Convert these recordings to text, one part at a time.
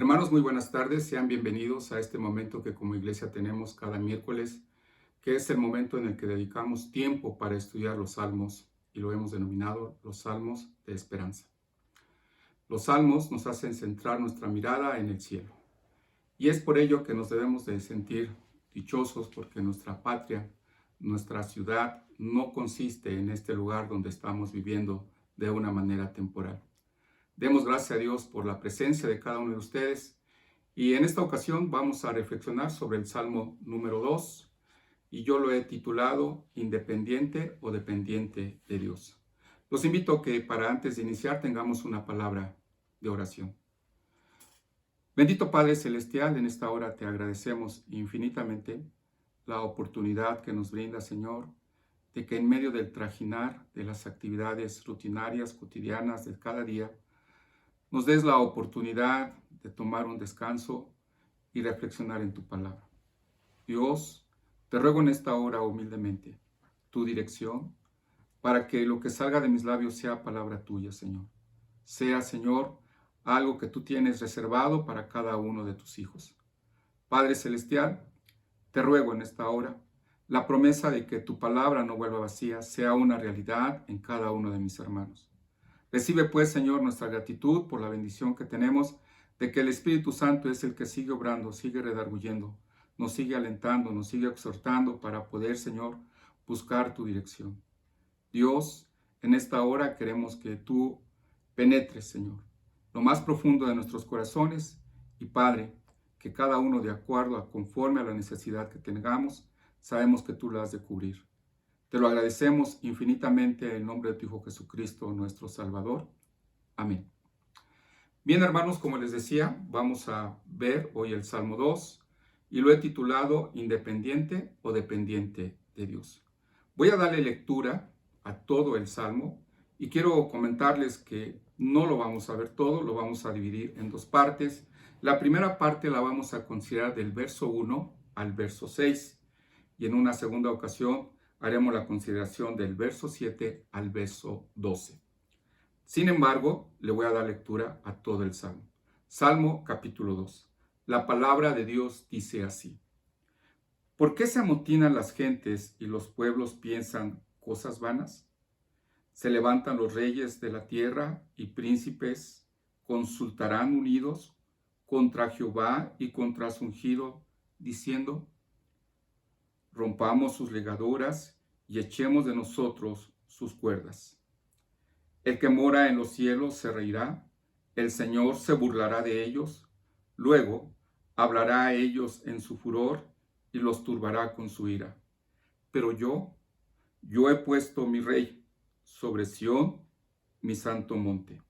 Hermanos, muy buenas tardes. Sean bienvenidos a este momento que como iglesia tenemos cada miércoles, que es el momento en el que dedicamos tiempo para estudiar los salmos y lo hemos denominado los salmos de esperanza. Los salmos nos hacen centrar nuestra mirada en el cielo y es por ello que nos debemos de sentir dichosos porque nuestra patria, nuestra ciudad no consiste en este lugar donde estamos viviendo de una manera temporal. Demos gracias a Dios por la presencia de cada uno de ustedes. Y en esta ocasión vamos a reflexionar sobre el Salmo número 2 y yo lo he titulado Independiente o Dependiente de Dios. Los invito a que para antes de iniciar tengamos una palabra de oración. Bendito Padre Celestial, en esta hora te agradecemos infinitamente la oportunidad que nos brinda, Señor, de que en medio del trajinar de las actividades rutinarias, cotidianas de cada día, nos des la oportunidad de tomar un descanso y reflexionar en tu palabra. Dios, te ruego en esta hora humildemente tu dirección para que lo que salga de mis labios sea palabra tuya, Señor. Sea, Señor, algo que tú tienes reservado para cada uno de tus hijos. Padre Celestial, te ruego en esta hora la promesa de que tu palabra no vuelva vacía sea una realidad en cada uno de mis hermanos. Recibe pues, Señor, nuestra gratitud por la bendición que tenemos de que el Espíritu Santo es el que sigue obrando, sigue redarguyendo, nos sigue alentando, nos sigue exhortando para poder, Señor, buscar tu dirección. Dios, en esta hora queremos que tú penetres, Señor, lo más profundo de nuestros corazones y, Padre, que cada uno de acuerdo a conforme a la necesidad que tengamos, sabemos que tú la has de cubrir. Te lo agradecemos infinitamente en el nombre de tu Hijo Jesucristo, nuestro Salvador. Amén. Bien, hermanos, como les decía, vamos a ver hoy el Salmo 2 y lo he titulado Independiente o Dependiente de Dios. Voy a darle lectura a todo el Salmo y quiero comentarles que no lo vamos a ver todo, lo vamos a dividir en dos partes. La primera parte la vamos a considerar del verso 1 al verso 6 y en una segunda ocasión haremos la consideración del verso 7 al verso 12. Sin embargo, le voy a dar lectura a todo el Salmo. Salmo capítulo 2. La palabra de Dios dice así. ¿Por qué se amotinan las gentes y los pueblos piensan cosas vanas? Se levantan los reyes de la tierra y príncipes consultarán unidos contra Jehová y contra su ungido, diciendo: rompamos sus ligaduras y echemos de nosotros sus cuerdas. El que mora en los cielos se reirá, el Señor se burlará de ellos, luego hablará a ellos en su furor y los turbará con su ira. Pero yo he puesto mi rey sobre Sión, mi santo monte.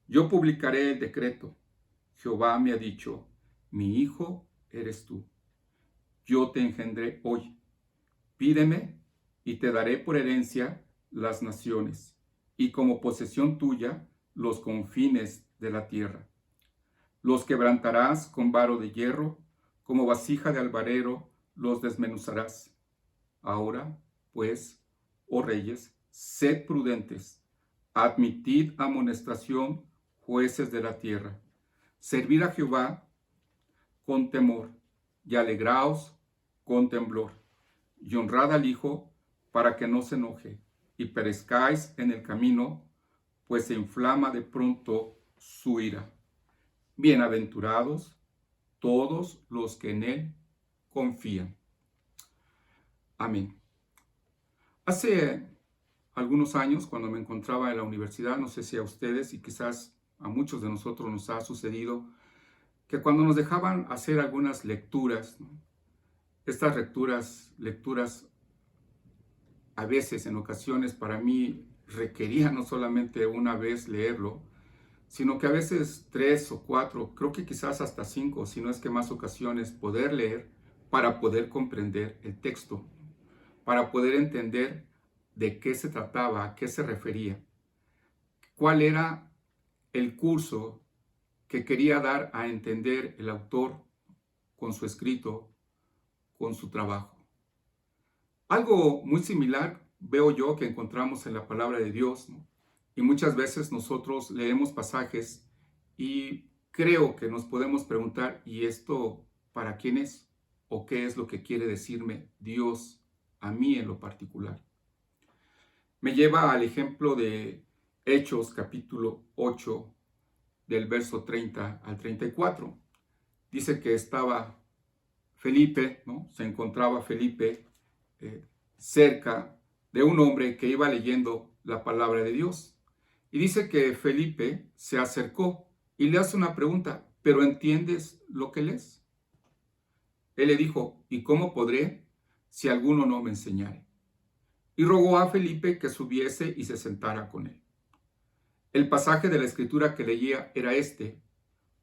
Yo publicaré el decreto. Jehová me ha dicho, mi hijo eres tú. Yo te engendré hoy. Pídeme y te daré por herencia las naciones, y como posesión tuya los confines de la tierra. Los quebrantarás con varo de hierro, como vasija de alfarero los desmenuzarás. Ahora, pues, oh reyes, sed prudentes, admitid amonestación, jueces de la tierra. Servid a Jehová con temor, y alegraos con temblor, y honrad al Hijo para que no se enoje, y perezcáis en el camino, pues se inflama de pronto su ira. Bienaventurados todos los que en él confían. Amén. Hace algunos años, cuando me encontraba en la universidad, no sé si a ustedes y quizás a muchos de nosotros nos ha sucedido, que cuando nos dejaban hacer algunas lecturas, ¿no? Estas lecturas a veces, en ocasiones, para mí requería no solamente una vez leerlo, sino que a veces 3 o 4, creo que quizás hasta 5, si no es que más ocasiones, poder leer para poder comprender el texto, para poder entender de qué se trataba, a qué se refería, cuál era el curso que quería dar a entender el autor con su escrito, con su trabajo. Algo muy similar veo yo que encontramos en la palabra de Dios, ¿no? Y muchas veces nosotros leemos pasajes y creo que nos podemos preguntar, ¿y esto para quién es? ¿O qué es lo que quiere decirme Dios a mí en lo particular? Me lleva al ejemplo de Hechos capítulo 8, del verso 30 al 34. Dice que estaba Felipe, ¿no? Se encontraba Felipe eh, cerca de un hombre que iba leyendo la palabra de Dios. Y dice que Felipe se acercó y le hace una pregunta, ¿pero entiendes lo que lees? Él le dijo, ¿y cómo podré si alguno no me enseñare? Y rogó a Felipe que subiese y se sentara con él. El pasaje de la escritura que leía era este: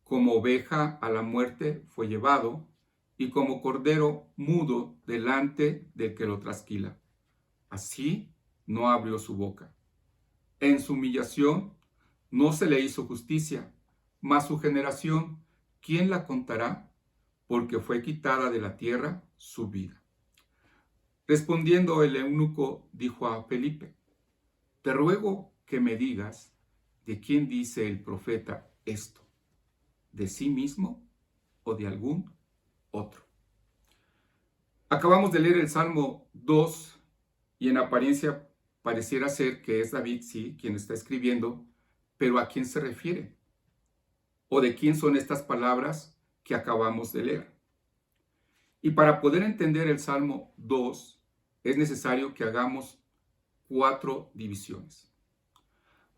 como oveja a la muerte fue llevado, y como cordero mudo delante del que lo trasquila. Así no abrió su boca. En su humillación no se le hizo justicia, mas su generación, ¿quién la contará? Porque fue quitada de la tierra su vida. Respondiendo el eunuco dijo a Felipe, te ruego que me digas de quién dice el profeta esto, de sí mismo o de algún otro. Acabamos de leer el Salmo 2 y en apariencia pareciera ser que es David, sí, quien está escribiendo, pero ¿a quién se refiere? ¿O de quién son estas palabras que acabamos de leer? Y para poder entender el Salmo 2 es necesario que hagamos 4 divisiones.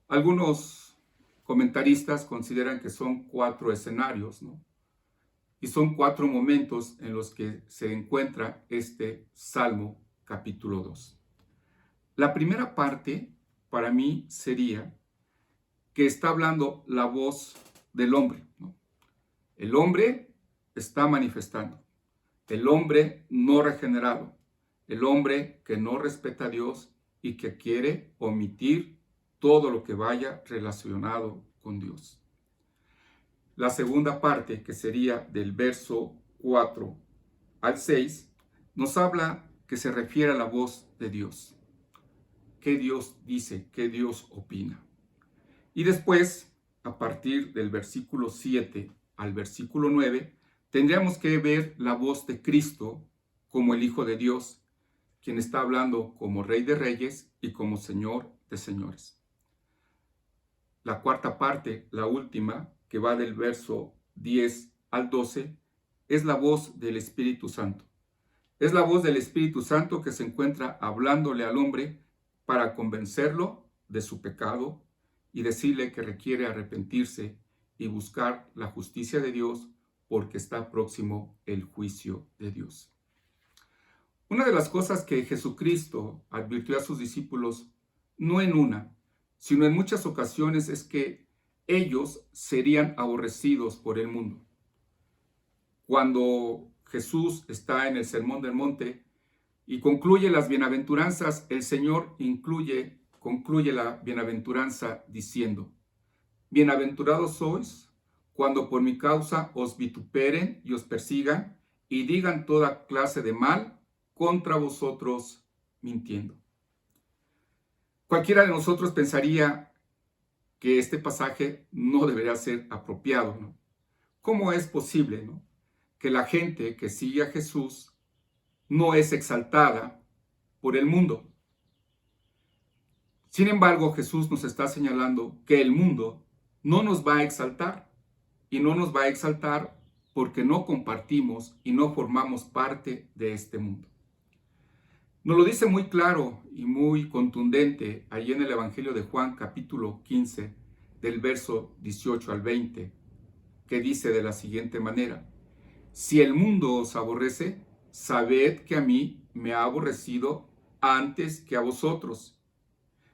Algunos comentaristas consideran que son 4 escenarios, ¿no? Y son 4 momentos en los que se encuentra este Salmo capítulo 2. La primera parte para mí sería que está hablando la voz del hombre, ¿no? El hombre está manifestando, el hombre no regenerado, el hombre que no respeta a Dios y que quiere omitir todo lo que vaya relacionado con Dios. La segunda parte, que sería del verso 4 al 6, nos habla que se refiere a la voz de Dios. ¿Qué Dios dice? ¿Qué Dios opina? Y después, a partir del versículo 7 al versículo 9, tendríamos que ver la voz de Cristo como el Hijo de Dios, quien está hablando como Rey de Reyes y como Señor de Señores. La cuarta parte, la última, que va del verso 10 al 12, es la voz del Espíritu Santo. Es la voz del Espíritu Santo que se encuentra hablándole al hombre para convencerlo de su pecado y decirle que requiere arrepentirse y buscar la justicia de Dios porque está próximo el juicio de Dios. Una de las cosas que Jesucristo advirtió a sus discípulos, no en una, sino en muchas ocasiones, es que ellos serían aborrecidos por el mundo. Cuando Jesús está en el Sermón del Monte y concluye las bienaventuranzas, el Señor concluye la bienaventuranza diciendo, bienaventurados sois cuando por mi causa os vituperen y os persigan y digan toda clase de mal contra vosotros mintiendo. Cualquiera de nosotros pensaría que este pasaje no debería ser apropiado, ¿no? ¿Cómo es posible, ¿no?, que la gente que sigue a Jesús no es exaltada por el mundo? Sin embargo, Jesús nos está señalando que el mundo no nos va a exaltar, y no nos va a exaltar porque no compartimos y no formamos parte de este mundo. Nos lo dice muy claro y muy contundente allí en el Evangelio de Juan, capítulo 15, del verso 18 al 20, que dice de la siguiente manera: si el mundo os aborrece, sabed que a mí me ha aborrecido antes que a vosotros.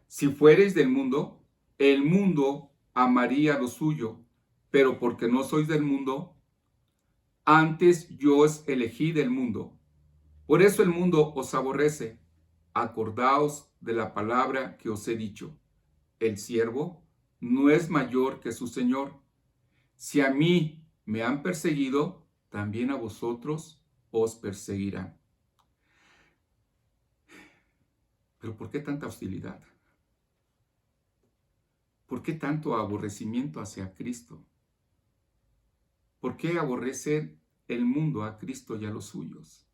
Si fuereis del mundo, el mundo amaría lo suyo, pero porque no sois del mundo, antes yo os elegí del mundo. Por eso el mundo os aborrece. Acordaos de la palabra que os he dicho. El siervo no es mayor que su señor. Si a mí me han perseguido, también a vosotros os perseguirán. Pero ¿por qué tanta hostilidad? ¿Por qué tanto aborrecimiento hacia Cristo? ¿Por qué aborrece el mundo a Cristo y a los suyos?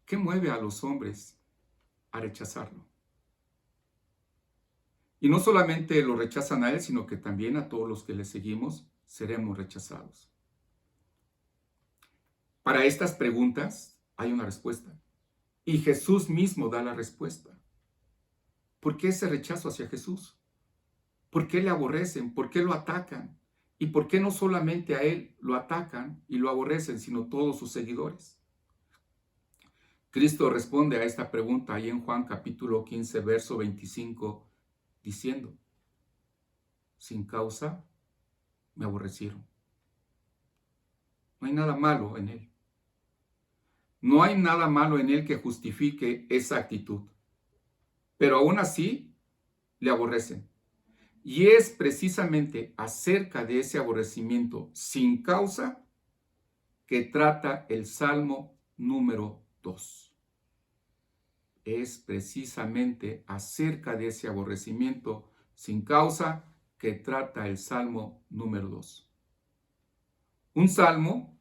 ¿Qué mueve a los hombres a rechazarlo? Y no solamente lo rechazan a Él, sino que también a todos los que le seguimos seremos rechazados. Para estas preguntas hay una respuesta. Y Jesús mismo da la respuesta. ¿Por qué ese rechazo hacia Jesús? ¿Por qué le aborrecen? ¿Por qué lo atacan? ¿Y por qué no solamente a Él lo atacan y lo aborrecen, sino todos sus seguidores? Cristo responde a esta pregunta ahí en Juan capítulo 15, verso 25, diciendo, sin causa me aborrecieron. No hay nada malo en Él. No hay nada malo en Él que justifique esa actitud. Pero aún así le aborrecen. Y es precisamente acerca de ese aborrecimiento sin causa que trata el Salmo número 2. Es precisamente acerca de ese aborrecimiento sin causa que trata el Salmo número 2. Un salmo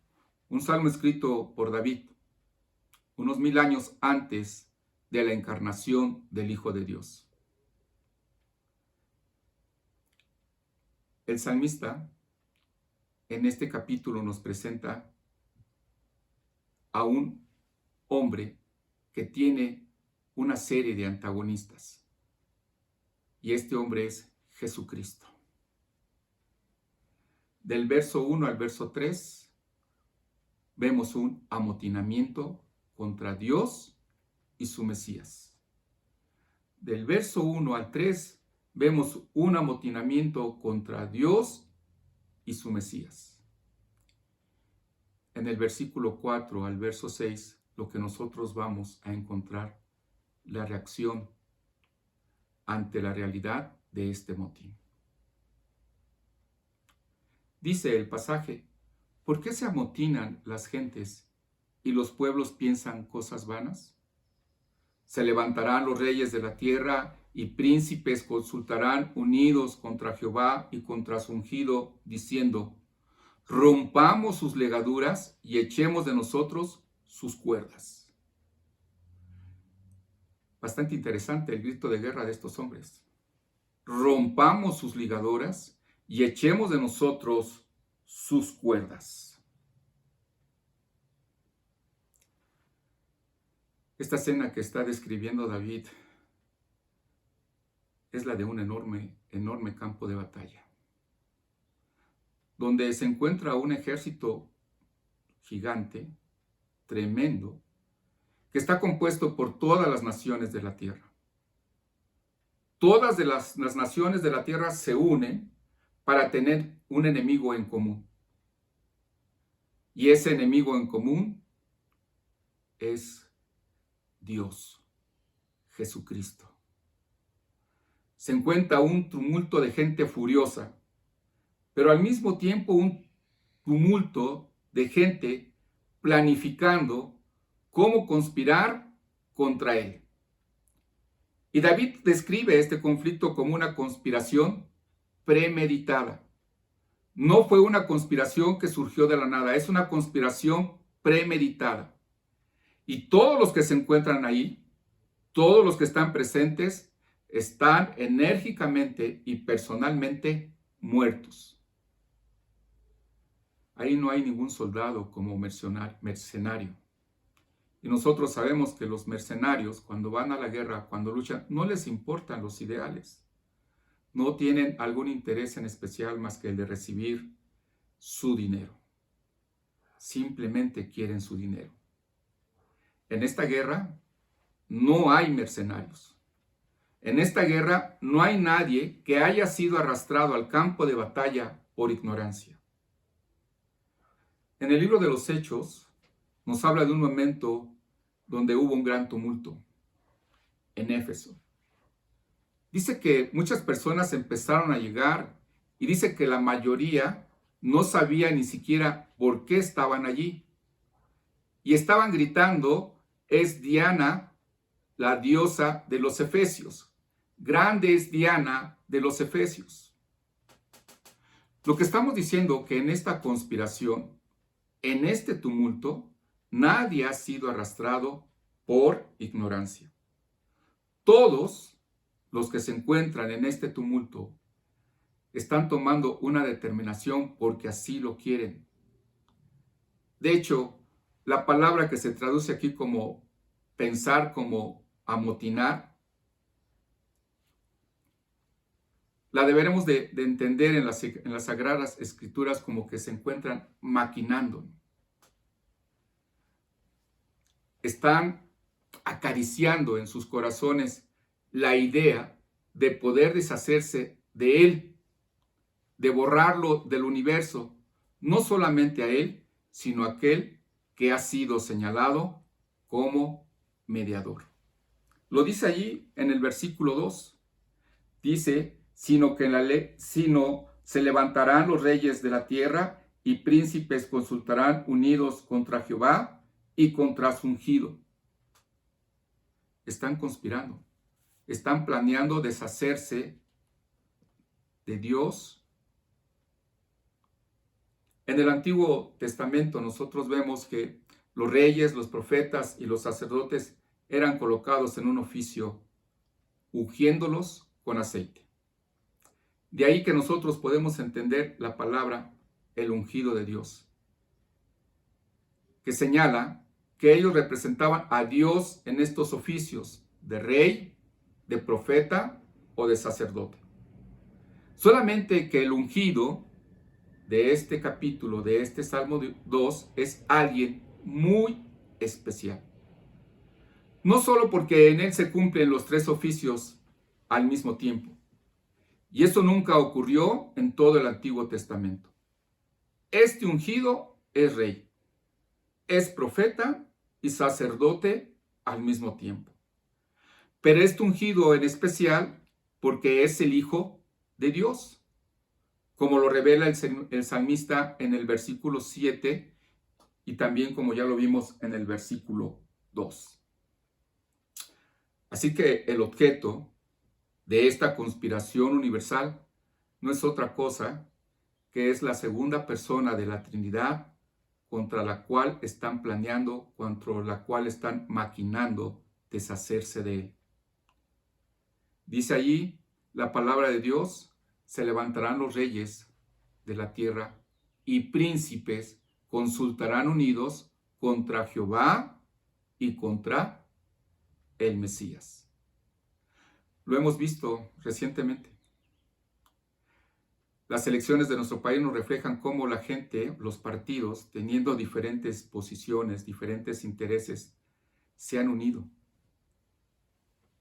escrito por David, unos 1000 años antes de la encarnación del Hijo de Dios. El salmista en este capítulo nos presenta a un hombre que tiene una serie de antagonistas. Y este hombre es Jesucristo. Del verso 1 al verso 3 vemos un amotinamiento contra Dios y su Mesías. Del verso 1 al 3 vemos un amotinamiento contra Dios y su Mesías. En el versículo 4 al verso 6, lo que nosotros vamos a encontrar, la reacción ante la realidad de este motín. Dice el pasaje, ¿por qué se amotinan las gentes y los pueblos piensan cosas vanas? Se levantarán los reyes de la tierra y príncipes consultarán unidos contra Jehová y contra su ungido, diciendo, rompamos sus legaduras y echemos de nosotros sus cuerdas. Bastante interesante el grito de guerra de estos hombres. Rompamos sus ligaduras y echemos de nosotros sus cuerdas. Esta escena que está describiendo David es la de un enorme campo de batalla, donde se encuentra un ejército gigante, tremendo, que está compuesto por todas las naciones de la tierra. Todas las naciones de la tierra se unen para tener un enemigo en común. Y ese enemigo en común es Dios, Jesucristo. Se encuentra un tumulto de gente furiosa, pero al mismo tiempo un tumulto de gente planificando cómo conspirar contra él. Y David describe este conflicto como una conspiración premeditada. No fue una conspiración que surgió de la nada, es una conspiración premeditada. Y todos los que se encuentran ahí, todos los que están presentes, están enérgicamente y personalmente muertos. Ahí no hay ningún soldado como mercenario. Y nosotros sabemos que los mercenarios, cuando van a la guerra, cuando luchan, no les importan los ideales. No tienen algún interés en especial más que el de recibir su dinero. Simplemente quieren su dinero. En esta guerra no hay mercenarios. En esta guerra no hay nadie que haya sido arrastrado al campo de batalla por ignorancia. En el libro de los Hechos nos habla de un momento donde hubo un gran tumulto en Éfeso. Dice que muchas personas empezaron a llegar y dice que la mayoría no sabía ni siquiera por qué estaban allí. Y estaban gritando, es Diana, la diosa de los efesios. Grande es Diana de los efesios. Lo que estamos diciendo que en esta conspiración, en este tumulto, nadie ha sido arrastrado por ignorancia. Todos los que se encuentran en este tumulto están tomando una determinación porque así lo quieren. De hecho, la palabra que se traduce aquí como pensar, como amotinar, la deberemos de entender en las Sagradas Escrituras como que se encuentran maquinando. Están acariciando en sus corazones la idea de poder deshacerse de él, de borrarlo del universo, no solamente a él, sino a aquel que ha sido señalado como mediador. Lo dice allí en el versículo 2. Dice, sino que en la ley, sino se levantarán los reyes de la tierra y príncipes consultarán unidos contra Jehová y contra su ungido. Están conspirando, están planeando deshacerse de Dios. En el Antiguo Testamento nosotros vemos que los reyes, los profetas y los sacerdotes eran colocados en un oficio, ungiéndolos con aceite. De ahí que nosotros podemos entender la palabra el ungido de Dios, que señala que ellos representaban a Dios en estos oficios de rey, de profeta o de sacerdote. Solamente que el ungido de este capítulo, de este Salmo 2, es alguien muy especial. No solo porque en él se cumplen los tres oficios al mismo tiempo, y eso nunca ocurrió en todo el Antiguo Testamento. Este ungido es rey, es profeta y sacerdote al mismo tiempo. Pero este ungido en especial porque es el Hijo de Dios, como lo revela el salmista en el versículo 7 y también como ya lo vimos en el versículo 2. Así que el objeto de esta conspiración universal no es otra cosa que es la segunda persona de la Trinidad contra la cual están planeando, contra la cual están maquinando deshacerse de él. Dice allí la palabra de Dios, se levantarán los reyes de la tierra y príncipes consultarán unidos contra Jehová y contra el Mesías. Lo hemos visto recientemente. Las elecciones de nuestro país nos reflejan cómo la gente, los partidos, teniendo diferentes posiciones, diferentes intereses, se han unido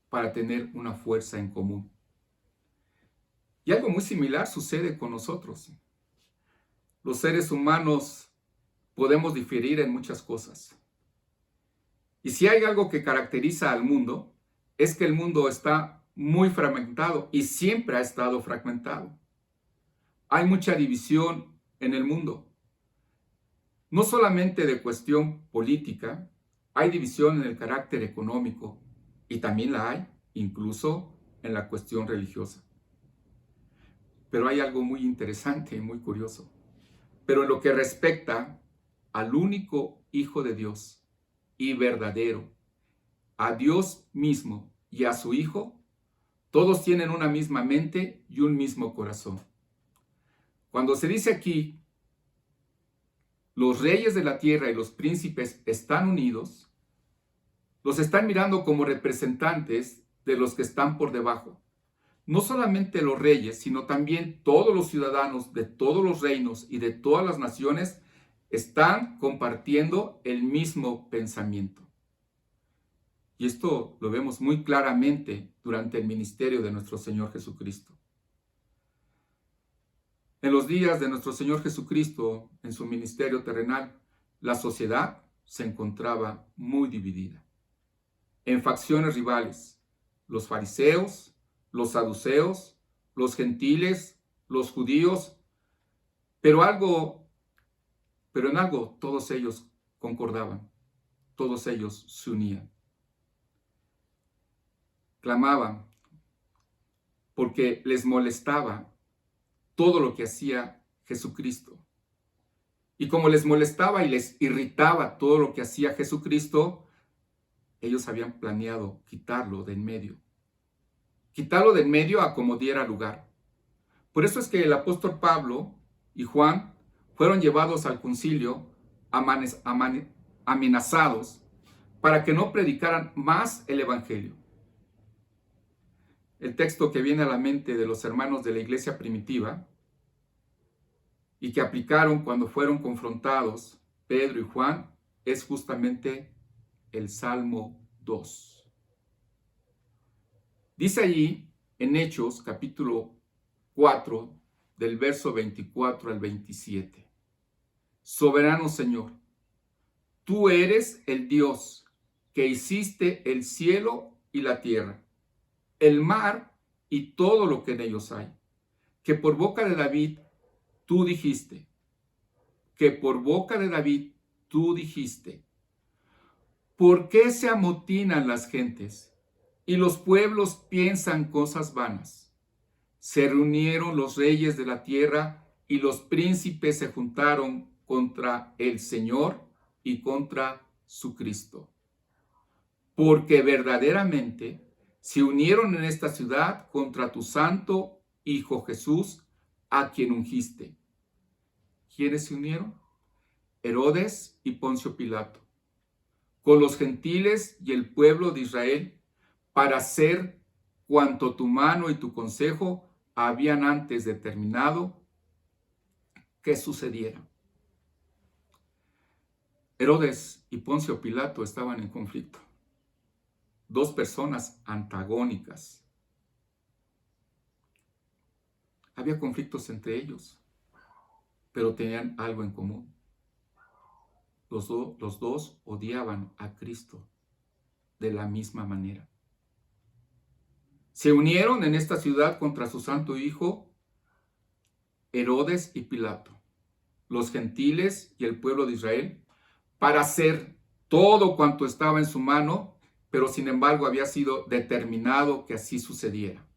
para tener una fuerza en común. Y algo muy similar sucede con nosotros. Los seres humanos podemos diferir en muchas cosas. Y si hay algo que caracteriza al mundo, es que el mundo está muy fragmentado y siempre ha estado fragmentado. Hay mucha división en el mundo. No solamente de cuestión política, hay división en el carácter económico y también la hay incluso en la cuestión religiosa. Pero hay algo muy interesante y muy curioso. Pero en lo que respecta al único Hijo de Dios y verdadero, a Dios mismo y a su Hijo, todos tienen una misma mente y un mismo corazón. Cuando se dice aquí, los reyes de la tierra y los príncipes están unidos, los están mirando como representantes de los que están por debajo. No solamente los reyes, sino también todos los ciudadanos de todos los reinos y de todas las naciones están compartiendo el mismo pensamiento. Y esto lo vemos muy claramente durante el ministerio de nuestro Señor Jesucristo. En los días de nuestro Señor Jesucristo, en su ministerio terrenal, la sociedad se encontraba muy dividida en facciones rivales: los fariseos, los saduceos, los gentiles, los judíos, pero en algo todos ellos concordaban, todos ellos se unían. Clamaban porque les molestaba todo lo que hacía Jesucristo. Y como les molestaba y les irritaba todo lo que hacía Jesucristo, ellos habían planeado quitarlo de en medio. Quitarlo de en medio a como diera lugar. Por eso es que el apóstol Pablo y Juan fueron llevados al concilio amenazados para que no predicaran más el evangelio. El texto que viene a la mente de los hermanos de la iglesia primitiva y que aplicaron cuando fueron confrontados Pedro y Juan es justamente el Salmo 2. Dice allí en Hechos capítulo 4 del verso 24 al 27. Soberano Señor, tú eres el Dios que hiciste el cielo y la tierra, el mar y todo lo que en ellos hay, que por boca de David tú dijiste, ¿por qué se amotinan las gentes y los pueblos piensan cosas vanas? Se reunieron los reyes de la tierra y los príncipes se juntaron contra el Señor y contra su Cristo. Porque verdaderamente se unieron en esta ciudad contra tu santo Hijo Jesús, a quien ungiste. ¿Quiénes se unieron? Herodes y Poncio Pilato, con los gentiles y el pueblo de Israel, para hacer cuanto tu mano y tu consejo habían antes determinado que sucediera. Herodes y Poncio Pilato estaban en conflicto. Dos personas antagónicas. Había conflictos entre ellos, pero tenían algo en común. Los dos odiaban a Cristo de la misma manera. Se unieron en esta ciudad contra su santo Hijo, Herodes y Pilato, los gentiles y el pueblo de Israel, para hacer todo cuanto estaba en su mano, pero sin embargo había sido determinado que así sucediera.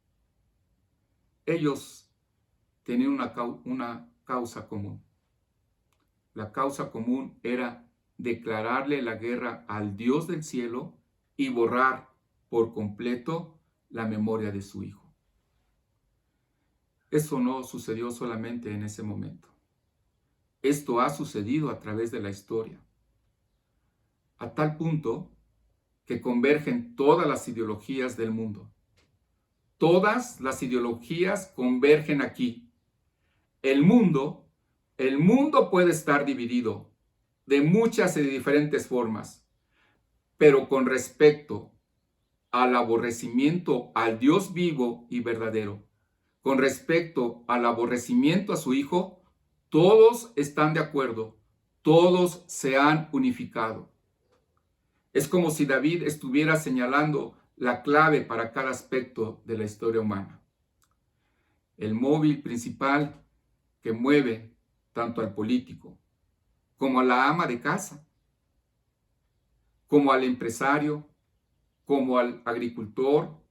Ellos tenían una causa común. La causa común era declararle la guerra al Dios del cielo y borrar por completo la memoria de su Hijo. Eso no sucedió solamente en ese momento. Esto ha sucedido a través de la historia, a tal punto que convergen todas las ideologías del mundo. Todas las ideologías convergen aquí. El mundo puede estar dividido de muchas y diferentes formas, pero con respecto al aborrecimiento al Dios vivo y verdadero, con respecto al aborrecimiento a su Hijo, todos están de acuerdo, todos se han unificado. Es como si David estuviera señalando la clave para cada aspecto de la historia humana. El móvil principal que mueve tanto al político, como a la ama de casa, como al empresario, como al agricultor,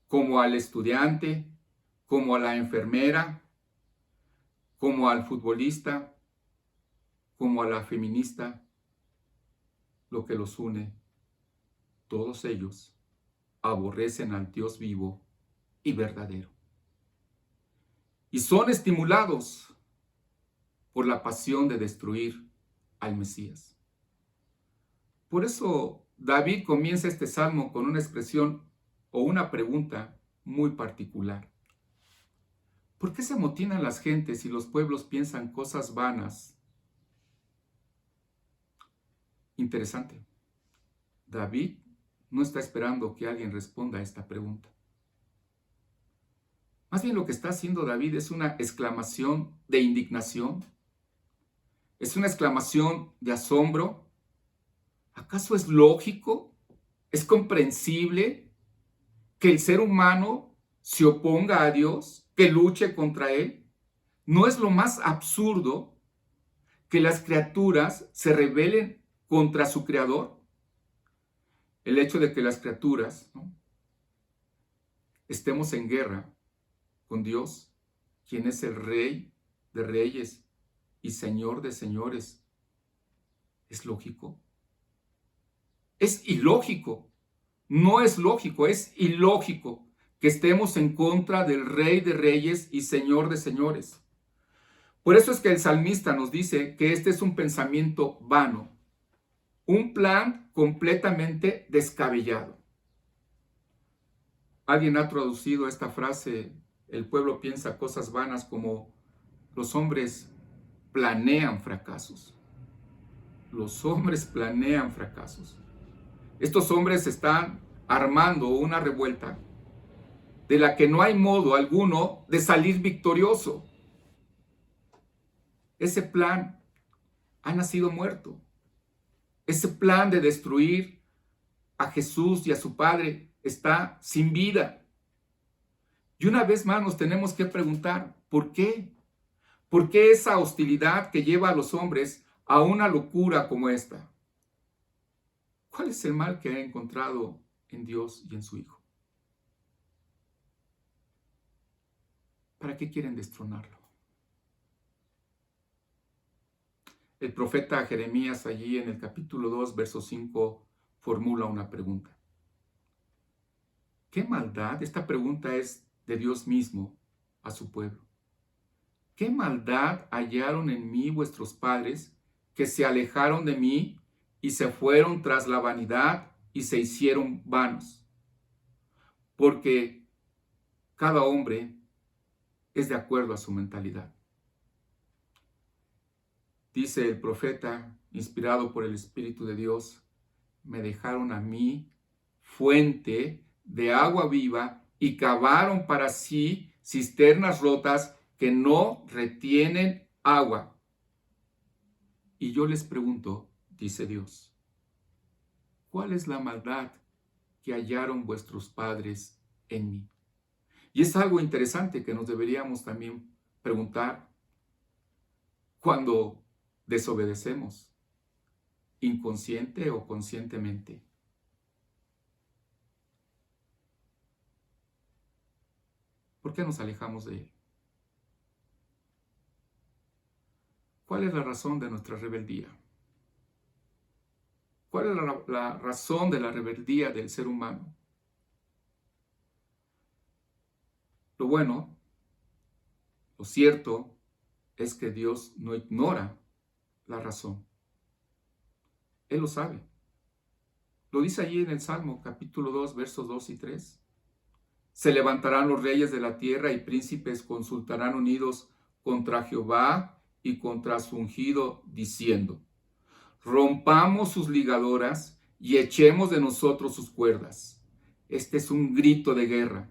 como al estudiante, como a la enfermera, como al futbolista, como a la feminista, lo que los une, todos ellos aborrecen al Dios vivo y verdadero. Y son estimulados por la pasión de destruir al Mesías. Por eso David comienza este salmo con una expresión o una pregunta muy particular. ¿Por qué se amotinan las gentes y los pueblos piensan cosas vanas? Interesante. David no está esperando que alguien responda a esta pregunta. Más bien lo que está haciendo David es una exclamación de indignación. Es una exclamación de asombro. ¿Acaso es lógico? ¿Es comprensible que el ser humano se oponga a Dios, que luche contra Él? ¿No es lo más absurdo que las criaturas se rebelen contra su Creador? El hecho de que las criaturas, ¿no?, estemos en guerra con Dios, quien es el Rey de reyes y Señor de señores. ¿Es lógico? Es ilógico. No es lógico, es ilógico que estemos en contra del Rey de reyes y Señor de señores. Por eso es que el salmista nos dice que este es un pensamiento vano, un plan completamente descabellado. Alguien ha traducido esta frase: el pueblo piensa cosas vanas, como los hombres planean fracasos. Los hombres planean fracasos. Estos hombres están armando una revuelta de la que no hay modo alguno de salir victorioso. Ese plan ha nacido muerto. Ese plan de destruir a Jesús y a su Padre está sin vida. Y una vez más nos tenemos que preguntar, ¿por qué? ¿Por qué esa hostilidad que lleva a los hombres a una locura como esta? ¿Cuál es el mal que ha encontrado en Dios y en su Hijo? ¿Para qué quieren destronarlo? El profeta Jeremías, allí en el capítulo 2, verso 5, formula una pregunta. ¿Qué maldad? Esta pregunta es de Dios mismo a su pueblo. ¿Qué maldad hallaron en mí vuestros padres, que se alejaron de mí y se fueron tras la vanidad y se hicieron vanos? Porque cada hombre es de acuerdo a su mentalidad. Dice el profeta, inspirado por el Espíritu de Dios: me dejaron a mí fuente de agua viva y cavaron para sí cisternas rotas que no retienen agua. Y yo les pregunto, dice Dios, ¿cuál es la maldad que hallaron vuestros padres en mí? Y es algo interesante que nos deberíamos también preguntar cuando desobedecemos, inconsciente o conscientemente. ¿Por qué nos alejamos de Él? ¿Cuál es la razón de nuestra rebeldía? ¿Cuál es la razón de la rebeldía del ser humano? Lo bueno, lo cierto, es que Dios no ignora la razón. Él lo sabe. Lo dice allí en el Salmo, capítulo 2, versos 2 y 3. Se levantarán los reyes de la tierra y príncipes consultarán unidos contra Jehová y contra su ungido, diciendo: rompamos sus ligaduras y echemos de nosotros sus cuerdas. Este es un grito de guerra.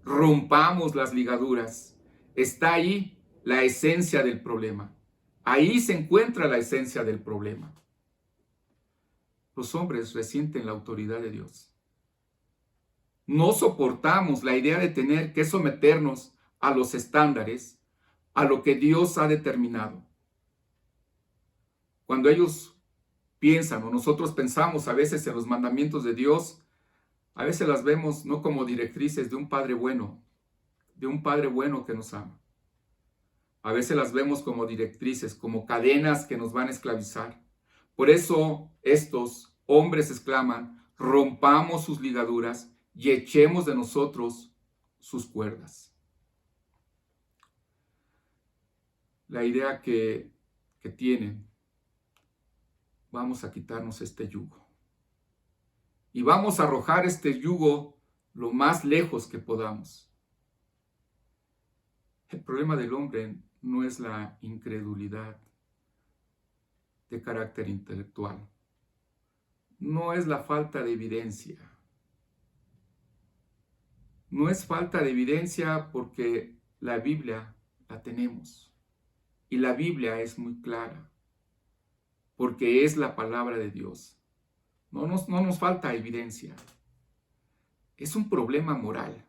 Rompamos las ligaduras. Está ahí la esencia del problema. Ahí se encuentra la esencia del problema. Los hombres resienten la autoridad de Dios. No soportamos la idea de tener que someternos a los estándares, a lo que Dios ha determinado. Cuando ellos piensan, o nosotros pensamos a veces en los mandamientos de Dios, a veces las vemos no como directrices de un Padre bueno que nos ama. A veces las vemos como directrices, como cadenas que nos van a esclavizar. Por eso estos hombres exclaman: rompamos sus ligaduras y echemos de nosotros sus cuerdas. La idea que tienen: vamos a quitarnos este yugo. Y vamos a arrojar este yugo lo más lejos que podamos. El problema del hombre no es la incredulidad de carácter intelectual. No es la falta de evidencia. No es falta de evidencia porque la Biblia la tenemos. Y la Biblia es muy clara, porque es la palabra de Dios. No nos falta evidencia. Es un problema moral.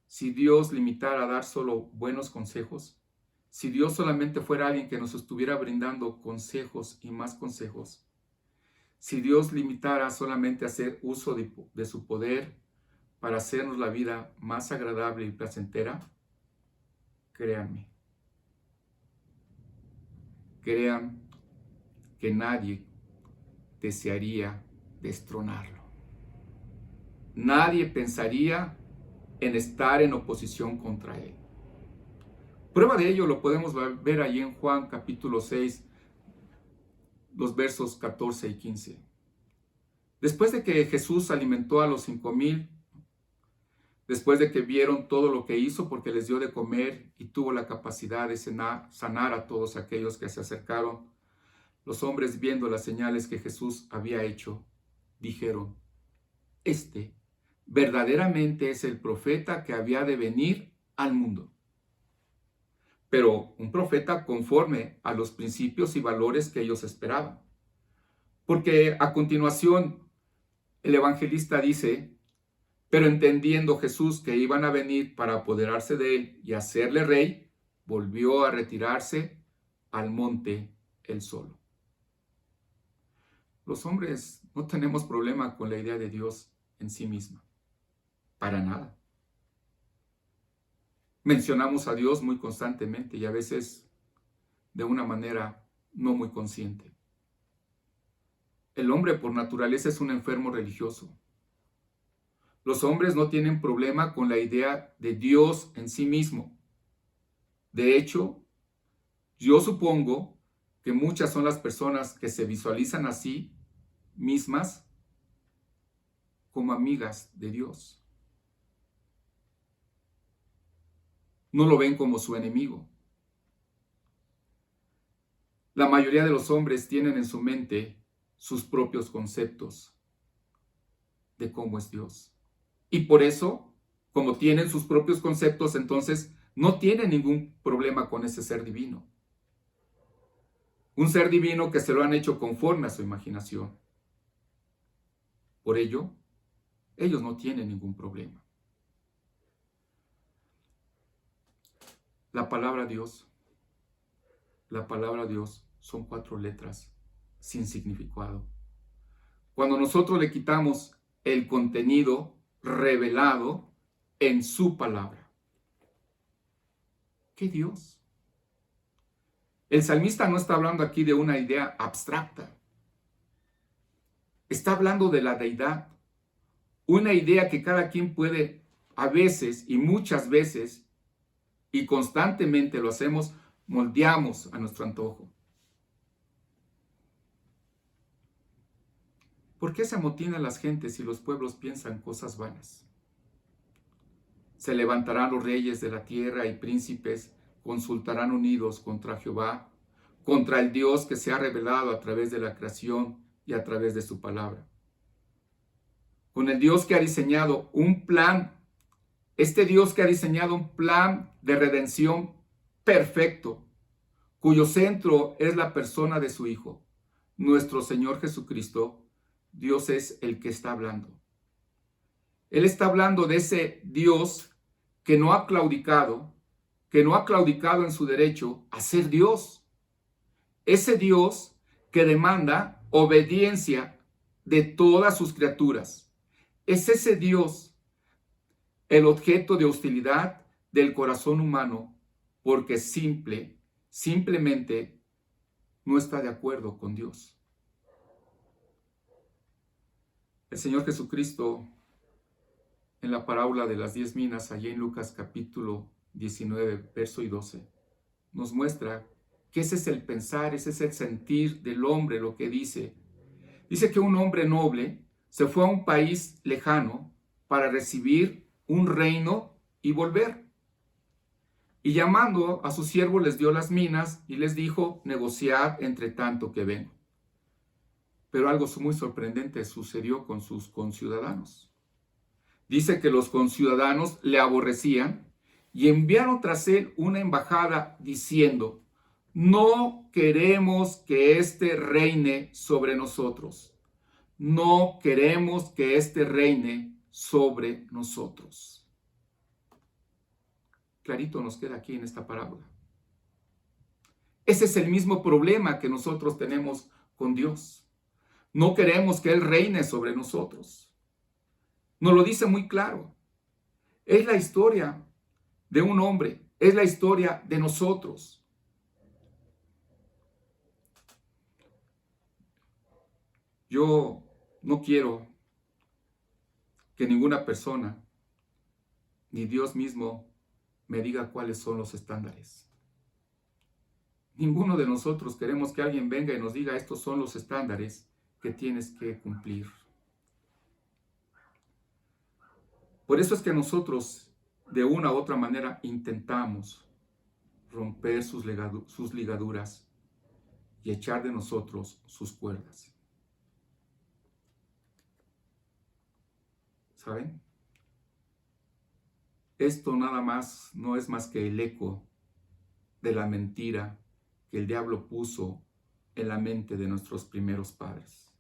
Si Dios limitara a dar solo buenos consejos, si Dios solamente fuera alguien que nos estuviera brindando consejos y más consejos, si Dios limitara solamente a hacer uso de su poder para hacernos la vida más agradable y placentera, créanme, crean que nadie desearía destronarlo. Nadie pensaría en estar en oposición contra él. Prueba de ello lo podemos ver ahí en Juan capítulo 6, los versos 14 y 15. Después de que Jesús alimentó a los 5,000, después de que vieron todo lo que hizo porque les dio de comer y tuvo la capacidad de sanar a todos aquellos que se acercaron, los hombres, viendo las señales que Jesús había hecho, dijeron: este verdaderamente es el profeta que había de venir al mundo. Pero un profeta conforme a los principios y valores que ellos esperaban. Porque a continuación el evangelista dice: pero entendiendo Jesús que iban a venir para apoderarse de él y hacerle rey, volvió a retirarse al monte él solo. Los hombres no tenemos problema con la idea de Dios en sí misma. Para nada. Mencionamos a Dios muy constantemente y a veces de una manera no muy consciente. El hombre por naturaleza es un enfermo religioso. Los hombres no tienen problema con la idea de Dios en sí mismo. De hecho, yo supongo que muchas son las personas que se visualizan a sí mismas como amigas de Dios. No lo ven como su enemigo. La mayoría de los hombres tienen en su mente sus propios conceptos de cómo es Dios. Y por eso, como tienen sus propios conceptos, entonces no tienen ningún problema con ese ser divino. Un ser divino que se lo han hecho conforme a su imaginación. Por ello, ellos no tienen ningún problema. La palabra Dios son 4 letras sin significado. Cuando nosotros le quitamos el contenido revelado en su palabra. ¿Qué Dios? El salmista no está hablando aquí de una idea abstracta. Está hablando de la deidad. Una idea que cada quien puede a veces y muchas veces y constantemente lo hacemos, moldeamos a nuestro antojo. ¿Por qué se amotinan las gentes y los pueblos piensan cosas vanas? Se levantarán los reyes de la tierra y príncipes consultarán unidos contra Jehová, contra el Dios que se ha revelado a través de la creación y a través de su palabra. Con el Dios que ha diseñado un plan, este Dios que ha diseñado un plan de redención perfecto, cuyo centro es la persona de su Hijo, nuestro Señor Jesucristo. Dios es el que está hablando. Él está hablando de ese Dios que no ha claudicado en su derecho a ser Dios. Ese Dios que demanda obediencia de todas sus criaturas. Es ese Dios el objeto de hostilidad del corazón humano porque simplemente no está de acuerdo con Dios. El Señor Jesucristo, en la parábola de las 10 minas, allí en Lucas capítulo 19, verso y 12, nos muestra que ese es el pensar, ese es el sentir del hombre, lo que dice. Dice que un hombre noble se fue a un país lejano para recibir un reino y volver. Y llamando a sus siervos les dio las minas y les dijo: negociad entre tanto que vengo. Pero algo muy sorprendente sucedió con sus conciudadanos. Dice que los conciudadanos le aborrecían y enviaron tras él una embajada diciendo: no queremos que éste reine sobre nosotros. No queremos que éste reine sobre nosotros. Clarito nos queda aquí en esta parábola. Ese es el mismo problema que nosotros tenemos con Dios. No queremos que Él reine sobre nosotros. Nos lo dice muy claro. Es la historia de un hombre. Es la historia de nosotros. Yo no quiero que ninguna persona, ni Dios mismo, me diga cuáles son los estándares. Ninguno de nosotros queremos que alguien venga y nos diga estos son los estándares que tienes que cumplir. Por eso es que nosotros, de una u otra manera, intentamos romper sus ligaduras y echar de nosotros sus cuerdas. ¿Saben? Esto nada más no es más que el eco de la mentira que el diablo puso en la mente de nuestros primeros padres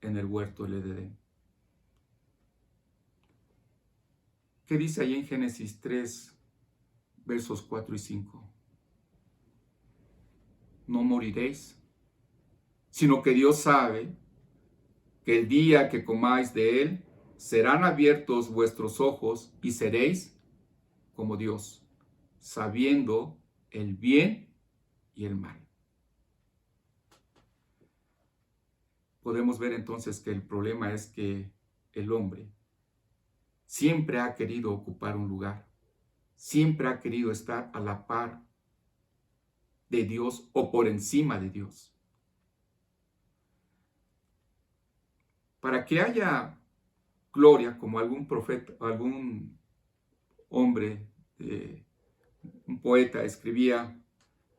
en el huerto del Edén. ¿Qué dice ahí en Génesis 3, versos 4 y 5? No moriréis, sino que Dios sabe que el día que comáis de él, serán abiertos vuestros ojos y seréis como Dios, sabiendo el bien y el mal. Podemos ver entonces que el problema es que el hombre siempre ha querido ocupar un lugar, siempre ha querido estar a la par de Dios o por encima de Dios. Para que haya gloria, como algún profeta, algún hombre, un poeta escribía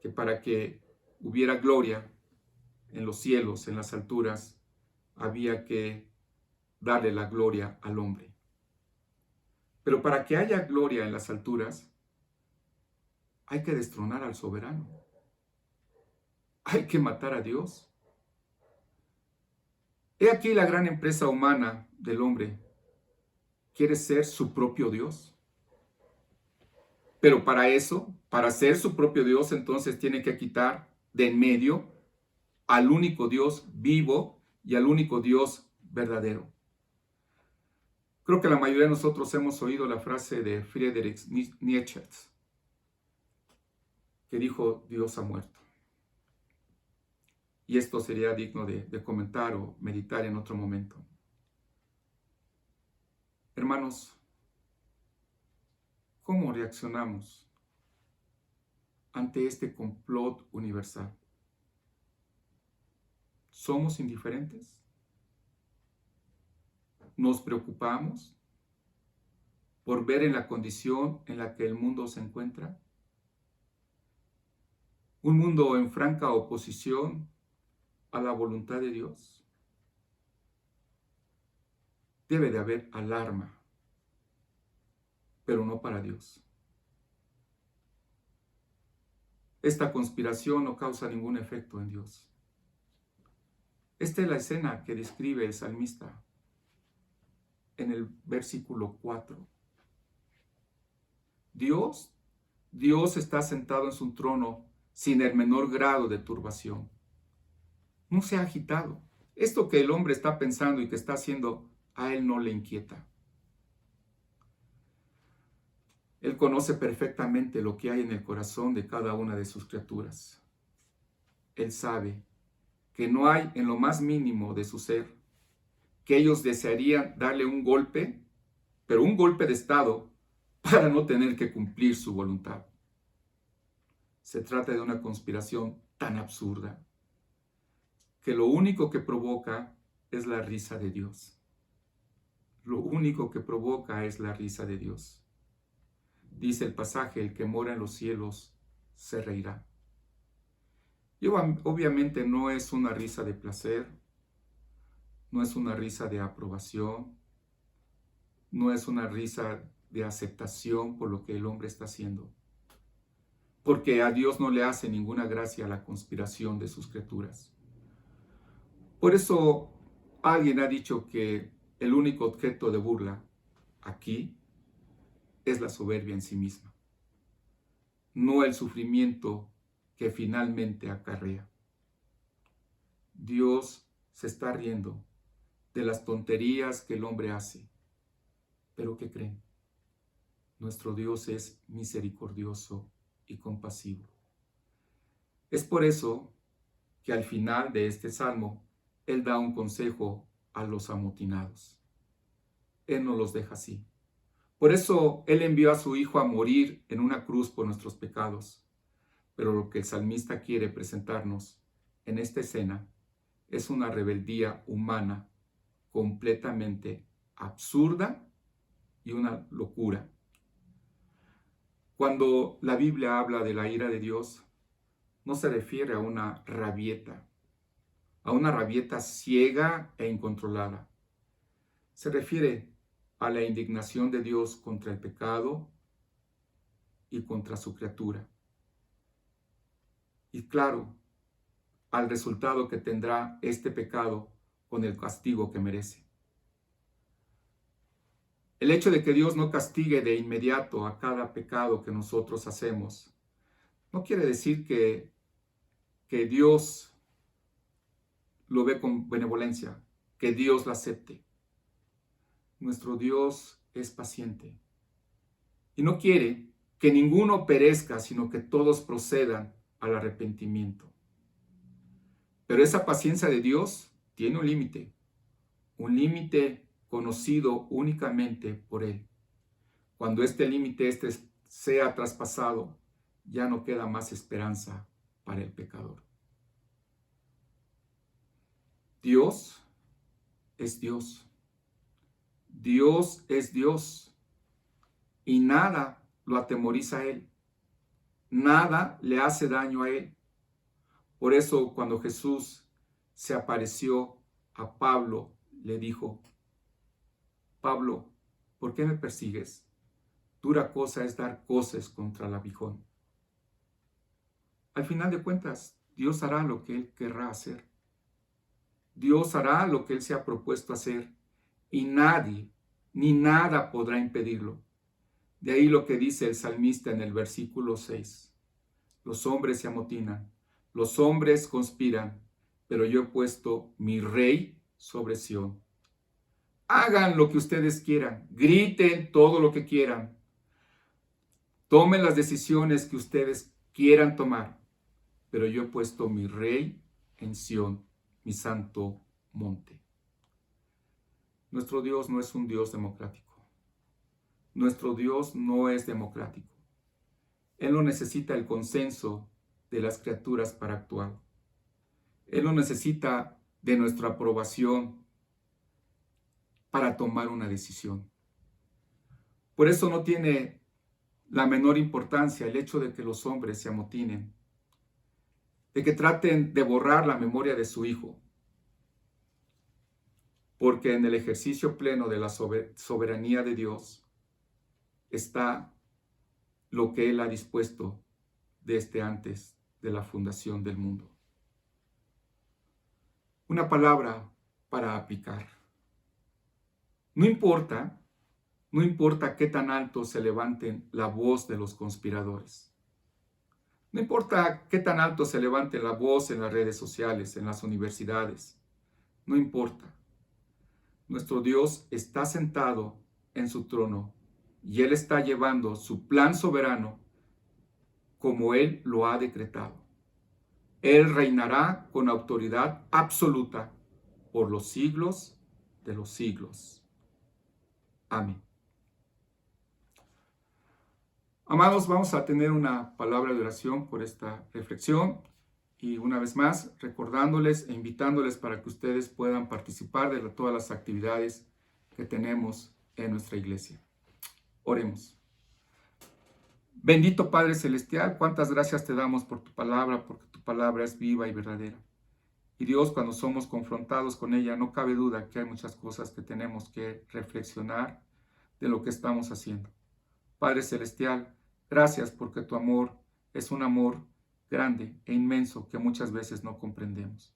que para que hubiera gloria en los cielos, en las alturas, había que darle la gloria al hombre. Pero para que haya gloria en las alturas, hay que destronar al soberano. Hay que matar a Dios. He aquí la gran empresa humana del hombre. Quiere ser su propio Dios. Pero para eso, para ser su propio Dios, entonces tiene que quitar de en medio al único Dios vivo y al único Dios verdadero. Creo que la mayoría de nosotros hemos oído la frase de Friedrich Nietzsche, que dijo, Dios ha muerto. Y esto sería digno de comentar o meditar en otro momento. Hermanos, ¿cómo reaccionamos ante este complot universal? ¿Somos indiferentes? ¿Nos preocupamos por ver en la condición en la que el mundo se encuentra? ¿Un mundo en franca oposición a la voluntad de Dios? Debe de haber alarma, pero no para Dios. Esta conspiración no causa ningún efecto en Dios. Esta es la escena que describe el salmista en el versículo 4. Dios está sentado en su trono sin el menor grado de turbación. No se ha agitado. Esto que el hombre está pensando y que está haciendo, a él no le inquieta. Él conoce perfectamente lo que hay en el corazón de cada una de sus criaturas. Él sabe que no hay en lo más mínimo de su ser que ellos desearían darle un golpe, pero un golpe de estado para no tener que cumplir su voluntad. Se trata de una conspiración tan absurda que lo único que provoca es la risa de Dios. Lo único que provoca es la risa de Dios. Dice el pasaje, el que mora en los cielos se reirá. Y obviamente no es una risa de placer, no es una risa de aprobación, no es una risa de aceptación por lo que el hombre está haciendo. Porque a Dios no le hace ninguna gracia la conspiración de sus criaturas. Por eso alguien ha dicho que el único objeto de burla aquí es la soberbia en sí misma, no el sufrimiento que finalmente acarrea. Dios se está riendo de las tonterías que el hombre hace. Pero ¿qué creen? Nuestro Dios es misericordioso y compasivo. Es por eso que al final de este salmo Él da un consejo a los amotinados. Él no los deja así. Por eso Él envió a su Hijo a morir en una cruz por nuestros pecados. Pero lo que el salmista quiere presentarnos en esta escena es una rebeldía humana completamente absurda y una locura. Cuando la Biblia habla de la ira de Dios, no se refiere a una rabieta ciega e incontrolada. Se refiere a la indignación de Dios contra el pecado y contra su criatura. Y claro, al resultado que tendrá este pecado con el castigo que merece. El hecho de que Dios no castigue de inmediato a cada pecado que nosotros hacemos, no quiere decir que Dios lo ve con benevolencia, que Dios lo acepte. Nuestro Dios es paciente y no quiere que ninguno perezca, sino que todos procedan al arrepentimiento. Pero esa paciencia de Dios tiene un límite conocido únicamente por Él. Cuando este límite sea traspasado, ya no queda más esperanza para el pecador. Dios es Dios. Dios es Dios. Y nada lo atemoriza a Él. Nada le hace daño a Él. Por eso cuando Jesús se apareció a Pablo, le dijo: Pablo, ¿por qué me persigues? Dura cosa es dar coces contra el aguijón. Al final de cuentas, Dios hará lo que Él querrá hacer. Dios hará lo que Él se ha propuesto hacer y nadie ni nada podrá impedirlo. De ahí lo que dice el salmista en el versículo 6. Los hombres se amotinan, los hombres conspiran, pero yo he puesto mi rey sobre Sión. Hagan lo que ustedes quieran, griten todo lo que quieran, tomen las decisiones que ustedes quieran tomar, pero yo he puesto mi rey en Sión, mi santo monte. Nuestro Dios no es un Dios democrático. Nuestro Dios no es democrático. Él no necesita el consenso de las criaturas para actuar. Él no necesita de nuestra aprobación para tomar una decisión. Por eso no tiene la menor importancia el hecho de que los hombres se amotinen, de que traten de borrar la memoria de su Hijo, porque en el ejercicio pleno de la soberanía de Dios está lo que Él ha dispuesto desde antes de la fundación del mundo. Una palabra para aplicar. No importa qué tan alto se levanten la voz de los conspiradores. No importa qué tan alto se levante la voz en las redes sociales, en las universidades. No importa. Nuestro Dios está sentado en su trono y Él está llevando su plan soberano como Él lo ha decretado. Él reinará con autoridad absoluta por los siglos de los siglos. Amén. Amados, vamos a tener una palabra de oración por esta reflexión y una vez más recordándoles e invitándoles para que ustedes puedan participar de todas las actividades que tenemos en nuestra iglesia. Oremos. Bendito Padre Celestial, cuántas gracias te damos por tu palabra, porque tu palabra es viva y verdadera. Y Dios, cuando somos confrontados con ella, no cabe duda que hay muchas cosas que tenemos que reflexionar de lo que estamos haciendo. Padre Celestial, gracias porque tu amor es un amor grande e inmenso que muchas veces no comprendemos.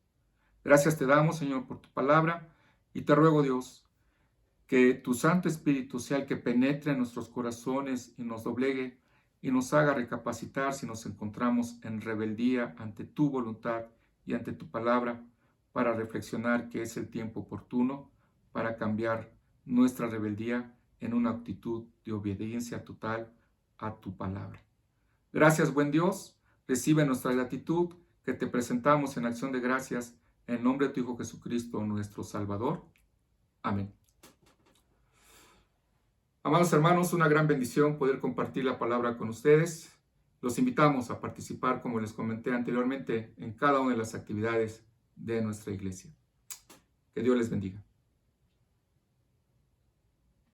Gracias te damos, Señor, por tu palabra y te ruego, Dios, que tu Santo Espíritu sea el que penetre en nuestros corazones y nos doblegue y nos haga recapacitar si nos encontramos en rebeldía ante tu voluntad y ante tu palabra, para reflexionar que es el tiempo oportuno para cambiar nuestra rebeldía en una actitud de obediencia total a tu palabra. Gracias, buen Dios, recibe nuestra gratitud que te presentamos en acción de gracias En nombre de tu Hijo Jesucristo, nuestro Salvador. Amén. Amados hermanos, una gran bendición poder compartir la palabra con ustedes. Los invitamos a participar, como les comenté anteriormente, en cada una de las actividades de nuestra iglesia. Que Dios les bendiga.